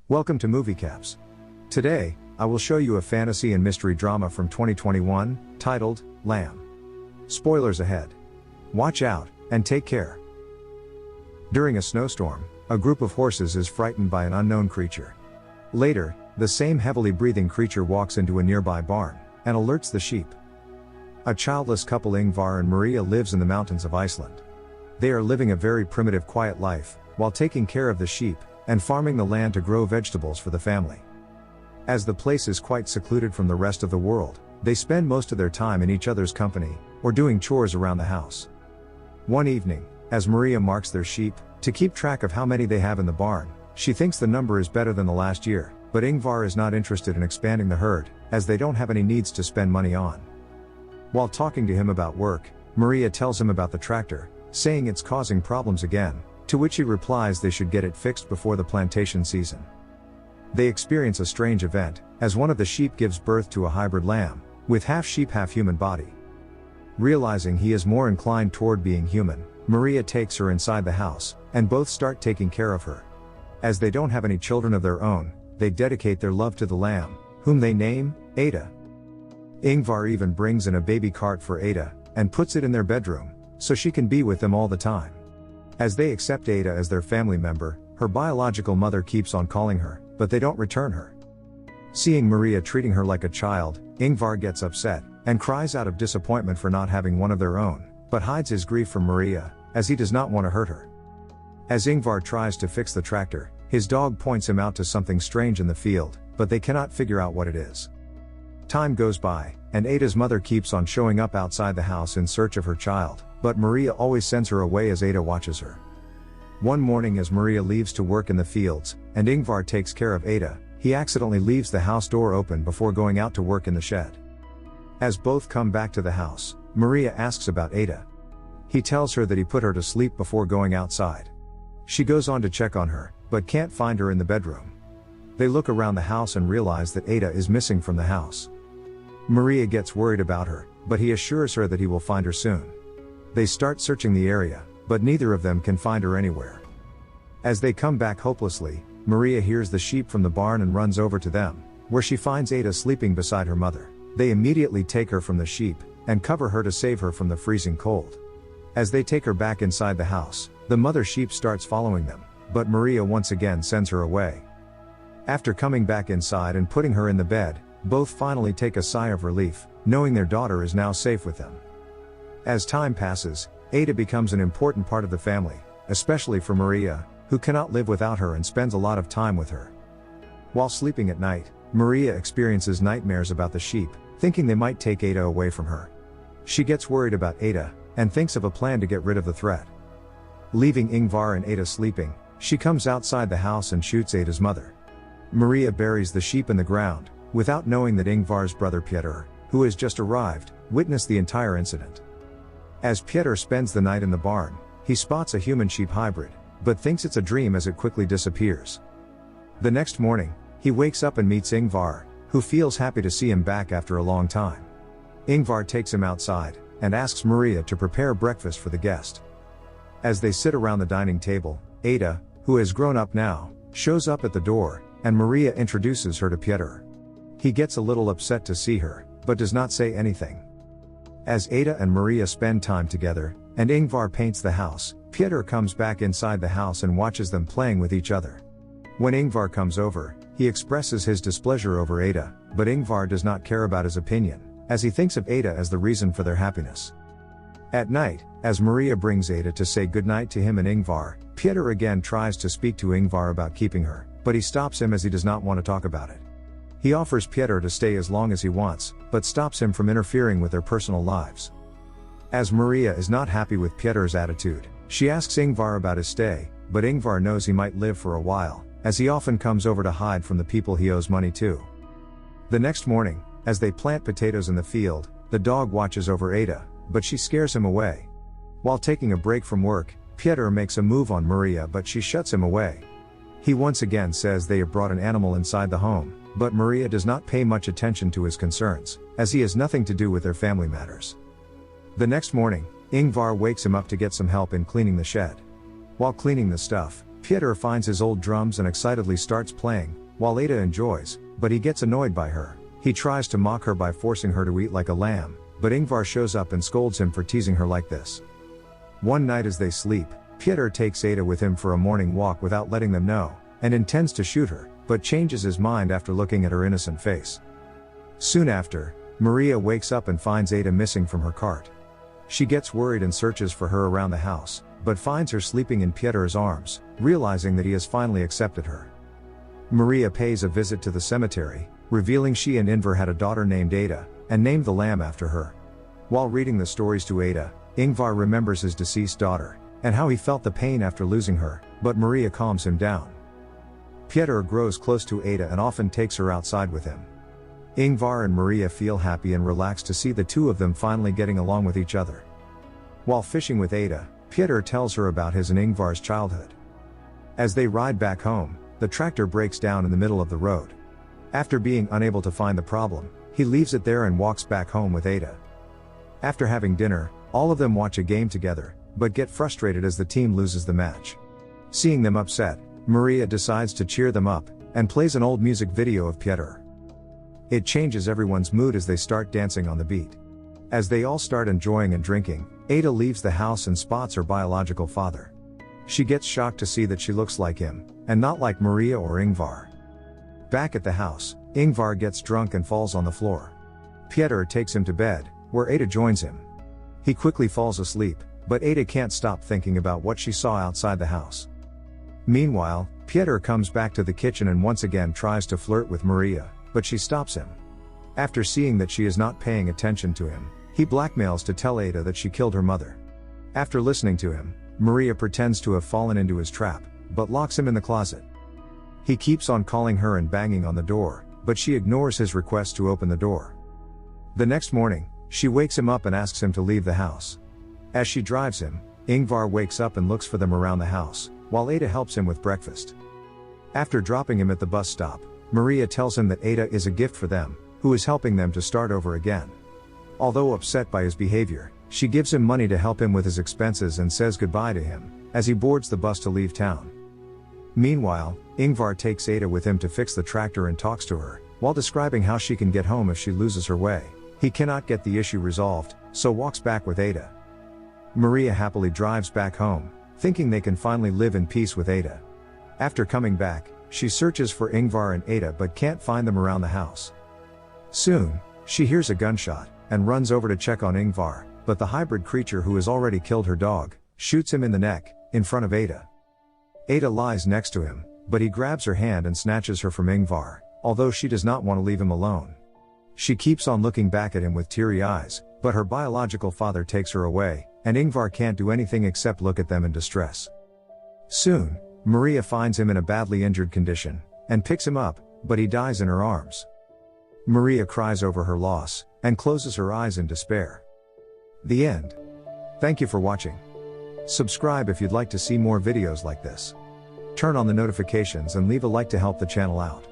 Welcome to Movie Caps. Today, I will show you a fantasy and mystery drama from 2021, titled, Lamb. Spoilers ahead. Watch out, and take care. During a snowstorm, a group of horses is frightened by an unknown creature. Later, the same heavily breathing creature walks into a nearby barn, and alerts the sheep. A childless couple, Ingvar and Maria, lives in the mountains of Iceland. They are living a very primitive, quiet life, while taking care of the sheep, and farming the land to grow vegetables for the family. As the place is quite secluded from the rest of the world, they spend most of their time in each other's company, or doing chores around the house. One evening, as Maria marks their sheep, to keep track of how many they have in the barn, she thinks the number is better than the last year, but Ingvar is not interested in expanding the herd, as they don't have any needs to spend money on. While talking to him about work, Maria tells him about the tractor, saying it's causing problems again, to which he replies they should get it fixed before the plantation season. They experience a strange event, as one of the sheep gives birth to a hybrid lamb, with half sheep half human body. Realizing he is more inclined toward being human, Maria takes her inside the house, and both start taking care of her. As they don't have any children of their own, they dedicate their love to the lamb, whom they name, Ada. Ingvar even brings in a baby cart for Ada, and puts it in their bedroom, so she can be with them all the time. As they accept Ada as their family member, her biological mother keeps on calling her, but they don't return her. Seeing Maria treating her like a child, Ingvar gets upset, and cries out of disappointment for not having one of their own, but hides his grief from Maria, as he does not want to hurt her. As Ingvar tries to fix the tractor, his dog points him out to something strange in the field, but they cannot figure out what it is. Time goes by, and Ada's mother keeps on showing up outside the house in search of her child, but Maria always sends her away as Ada watches her. One morning, as Maria leaves to work in the fields, and Ingvar takes care of Ada, he accidentally leaves the house door open before going out to work in the shed. As both come back to the house, Maria asks about Ada. He tells her that he put her to sleep before going outside. She goes on to check on her, but can't find her in the bedroom. They look around the house and realize that Ada is missing from the house. Maria gets worried about her, but he assures her that he will find her soon. They start searching the area, but neither of them can find her anywhere. As they come back hopelessly, Maria hears the sheep from the barn and runs over to them, where she finds Ada sleeping beside her mother. They immediately take her from the sheep, and cover her to save her from the freezing cold. As they take her back inside the house, the mother sheep starts following them, but Maria once again sends her away. After coming back inside and putting her in the bed, both finally take a sigh of relief, knowing their daughter is now safe with them. As time passes, Ada becomes an important part of the family, especially for Maria, who cannot live without her and spends a lot of time with her. While sleeping at night, Maria experiences nightmares about the sheep, thinking they might take Ada away from her. She gets worried about Ada, and thinks of a plan to get rid of the threat. Leaving Ingvar and Ada sleeping, she comes outside the house and shoots Ada's mother. Maria buries the sheep in the ground, without knowing that Ingvar's brother Pieter, who has just arrived, witnessed the entire incident. As Pieter spends the night in the barn, he spots a human-sheep hybrid, but thinks it's a dream as it quickly disappears. The next morning, he wakes up and meets Ingvar, who feels happy to see him back after a long time. Ingvar takes him outside, and asks Maria to prepare breakfast for the guest. As they sit around the dining table, Ada, who has grown up now, shows up at the door, and Maria introduces her to Pieter. He gets a little upset to see her, but does not say anything. As Ada and Maria spend time together, and Ingvar paints the house, Pieter comes back inside the house and watches them playing with each other. When Ingvar comes over, he expresses his displeasure over Ada, but Ingvar does not care about his opinion, as he thinks of Ada as the reason for their happiness. At night, as Maria brings Ada to say goodnight to him and Ingvar, Pieter again tries to speak to Ingvar about keeping her, but he stops him as he does not want to talk about it. He offers Pieter to stay as long as he wants, but stops him from interfering with their personal lives. As Maria is not happy with Pieter's attitude, she asks Ingvar about his stay, but Ingvar knows he might live for a while, as he often comes over to hide from the people he owes money to. The next morning, as they plant potatoes in the field, the dog watches over Ada, but she scares him away. While taking a break from work, Pieter makes a move on Maria, but she shuts him away. He once again says they have brought an animal inside the home, but Maria does not pay much attention to his concerns, as he has nothing to do with their family matters. The next morning, Ingvar wakes him up to get some help in cleaning the shed. While cleaning the stuff, Piotr finds his old drums and excitedly starts playing, while Ada enjoys, but he gets annoyed by her. He tries to mock her by forcing her to eat like a lamb, but Ingvar shows up and scolds him for teasing her like this. One night as they sleep, Piotr takes Ada with him for a morning walk without letting them know, and intends to shoot her, but changes his mind after looking at her innocent face. Soon after, Maria wakes up and finds Ada missing from her cart. She gets worried and searches for her around the house, but finds her sleeping in Piotr's arms, realizing that he has finally accepted her. Maria pays a visit to the cemetery, revealing she and Ingvar had a daughter named Ada, and named the lamb after her. While reading the stories to Ada, Ingvar remembers his deceased daughter, and how he felt the pain after losing her, but Maria calms him down. Piotr grows close to Ada and often takes her outside with him. Ingvar and Maria feel happy and relaxed to see the two of them finally getting along with each other. While fishing with Ada, Piotr tells her about his and Ingvar's childhood. As they ride back home, the tractor breaks down in the middle of the road. After being unable to find the problem, he leaves it there and walks back home with Ada. After having dinner, all of them watch a game together, but get frustrated as the team loses the match. Seeing them upset, Maria decides to cheer them up, and plays an old music video of Piotr. It changes everyone's mood as they start dancing on the beat. As they all start enjoying and drinking, Ada leaves the house and spots her biological father. She gets shocked to see that she looks like him, and not like Maria or Ingvar. Back at the house, Ingvar gets drunk and falls on the floor. Piotr takes him to bed, where Ada joins him. He quickly falls asleep, but Ada can't stop thinking about what she saw outside the house. Meanwhile, Piotr comes back to the kitchen and once again tries to flirt with Maria, but she stops him. After seeing that she is not paying attention to him, he blackmails to tell Ada that she killed her mother. After listening to him, Maria pretends to have fallen into his trap, but locks him in the closet. He keeps on calling her and banging on the door, but she ignores his request to open the door. The next morning, she wakes him up and asks him to leave the house. As she drives him, Ingvar wakes up and looks for them around the house, while Ada helps him with breakfast. After dropping him at the bus stop, Maria tells him that Ada is a gift for them, who is helping them to start over again. Although upset by his behavior, she gives him money to help him with his expenses and says goodbye to him, as he boards the bus to leave town. Meanwhile, Ingvar takes Ada with him to fix the tractor and talks to her, while describing how she can get home if she loses her way. He cannot get the issue resolved, so walks back with Ada. Maria happily drives back home, thinking they can finally live in peace with Ada. After coming back, she searches for Ingvar and Ada but can't find them around the house. Soon, she hears a gunshot, and runs over to check on Ingvar, but the hybrid creature who has already killed her dog, shoots him in the neck, in front of Ada. Ada lies next to him, but he grabs her hand and snatches her from Ingvar, although she does not want to leave him alone. She keeps on looking back at him with teary eyes, but her biological father takes her away, and Ingvar can't do anything except look at them in distress. Soon, Maria finds him in a badly injured condition, and picks him up, but he dies in her arms. Maria cries over her loss, and closes her eyes in despair. The end. Thank you for watching. Subscribe if you'd like to see more videos like this. Turn on the notifications and leave a like to help the channel out.